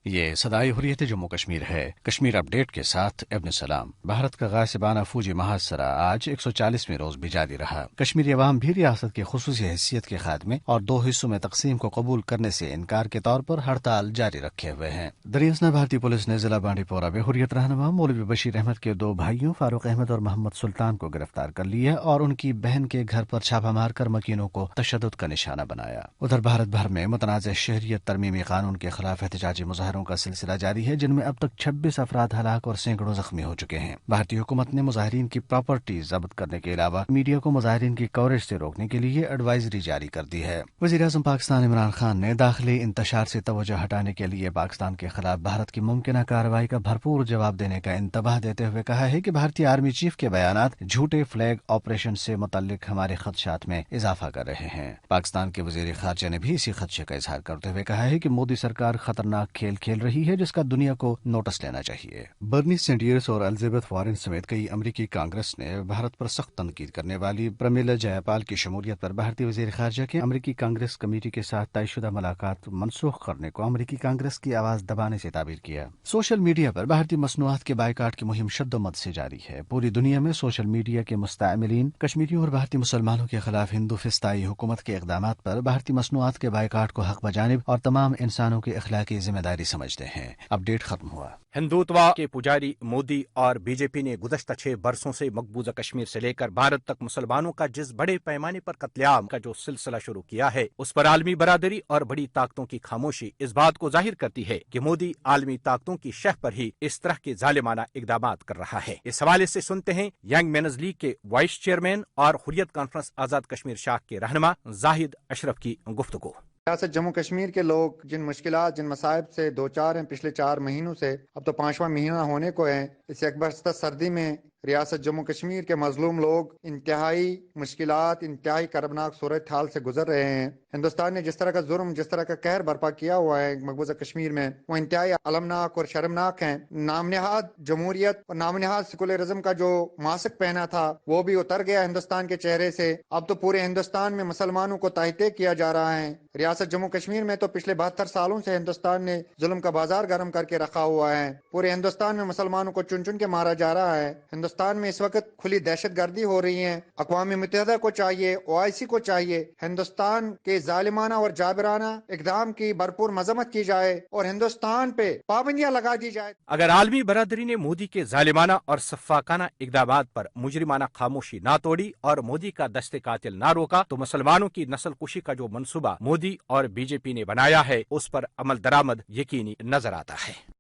یہ صدائے حریت جموں کشمیر ہے۔ کشمیر اپ ڈیٹ کے ساتھ ابن سلام۔ بھارت کا غاصبانہ فوجی محاصرہ آج 140ویں روز بھی جاری رہا۔ کشمیری عوام بھی ریاست کی خصوصی حیثیت کے خاتمے اور 2 حصوں میں تقسیم کو قبول کرنے سے انکار کے طور پر ہڑتال جاری رکھے ہوئے ہیں۔ دریاسنا بھارتی پولیس نے ضلع بانڈی پورہ میں حریت رہنما مولوی بشیر احمد کے 2 بھائیوں فاروق احمد اور محمد سلطان کو گرفتار کر لیا اور ان کی بہن کے گھر پر چھاپہ مار کر مکینوں کو تشدد کا نشانہ بنایا۔ ادھر بھارت بھر میں متنازع شہریت ترمیمی قانون کے خلاف احتجاجی مظاہروں کا سلسلہ جاری ہے، جن میں اب تک 26 افراد ہلاک اور سینکڑوں زخمی ہو چکے ہیں۔ بھارتی حکومت نے مظاہرین کی پراپرٹی ضبط کرنے کے علاوہ میڈیا کو مظاہرین کی کوریج سے روکنے کے لیے ایڈوائزری جاری کر دی ہے۔ وزیر اعظم پاکستان عمران خان نے داخلی انتشار سے توجہ ہٹانے کے لیے پاکستان کے خلاف بھارت کی ممکنہ کارروائی کا بھرپور جواب دینے کا انتباہ دیتے ہوئے کہا ہے کہ بھارتی آرمی چیف کے بیانات جھوٹے فلیگ آپریشن سے متعلق ہمارے خدشات میں اضافہ کر رہے ہیں۔ پاکستان کے وزیر خارجہ نے بھی اسی خدشے کا اظہار کرتے ہوئے کہا ہے کہ مودی سرکار خطرناک کھیل کھیل رہی ہے جس کا دنیا کو نوٹس لینا چاہیے۔ برنی سینڈرز اور الزبتھ وارن سمیت کئی امریکی کانگریس نے بھارت پر سخت تنقید کرنے والی پرمیلا جے پال کی شمولیت پر بھارتی وزیر خارجہ کے امریکی کانگریس کمیٹی کے ساتھ طے شدہ ملاقات منسوخ کرنے کو امریکی کانگریس کی آواز دبانے سے تعبیر کیا۔ سوشل میڈیا پر بھارتی مصنوعات کے بائیکاٹ کی مہم شد و مد سے جاری ہے۔ پوری دنیا میں سوشل میڈیا کے مستعملین کشمیریوں اور بھارتی مسلمانوں کے خلاف ہندو فسطائی حکومت کے اقدامات پر بھارتی مصنوعات کے بائیکاٹ کو حق بجانب اور تمام انسانوں کی اخلاقی ذمہ داری سمجھتے ہیں۔ اپ ڈیٹ ختم ہوا۔ ہندوتوا کے پجاری مودی اور بی جے پی نے گزشتہ 6 برسوں سے مقبوضہ کشمیر سے لے کر بھارت تک مسلمانوں کا جس بڑے پیمانے پر قتل عام کا جو سلسلہ شروع کیا ہے، اس پر عالمی برادری اور بڑی طاقتوں کی خاموشی اس بات کو ظاہر کرتی ہے کہ مودی عالمی طاقتوں کی شہ پر ہی اس طرح کے ظالمانہ اقدامات کر رہا ہے۔ اس حوالے سے سنتے ہیں ینگ مینز لیگ کے وائس چیئرمین اور حریت کانفرنس آزاد کشمیر شاخ کے رہنما زاہد اشرف کی گفتگو۔ ریاست جموں کشمیر کے لوگ جن مشکلات جن مصائب سے 2-4 ہیں پچھلے 4 مہینوں سے، اب تو 5واں مہینہ ہونے کو ہے، اس اکبرستہ سردی میں ریاست جموں کشمیر کے مظلوم لوگ انتہائی مشکلات، انتہائی کربناک صورتحال سے گزر رہے ہیں۔ ہندوستان نے جس طرح کا ظلم، جس طرح کا قہر برپا کیا ہوا ہے مقبوضہ کشمیر میں، وہ انتہائی المناک اور شرمناک ہیں۔ نام نہاد جمہوریت اور نام نہاد سیکولرزم کا جو ماسک پہنا تھا وہ بھی اتر گیا ہندوستان کے چہرے سے۔ اب تو پورے ہندوستان میں مسلمانوں کو تحطیع کیا جا رہا ہے۔ ریاست جموں کشمیر میں تو پچھلے 72 سالوں سے ہندوستان نے ظلم کا بازار گرم کر کے رکھا ہوا ہے۔ پورے ہندوستان میں مسلمانوں کو چن چن کے مارا جا رہا ہے۔ ہندوستان میں اس وقت کھلی دہشت گردی ہو رہی ہے۔ اقوام متحدہ کو چاہیے، OIC کو چاہیے، ہندوستان کے ظالمانہ اور جابرانہ اقدام کی بھرپور مذمت کی جائے اور ہندوستان پہ پابندیاں لگا دی جائے۔ اگر عالمی برادری نے مودی کے ظالمانہ اور سفاکانہ اقدامات پر مجرمانہ خاموشی نہ توڑی اور مودی کا دست قاتل نہ روکا تو مسلمانوں کی نسل کشی کا جو منصوبہ مودی اور بی جے پی نے بنایا ہے اس پر عمل درآمد یقینی نظر آتا ہے۔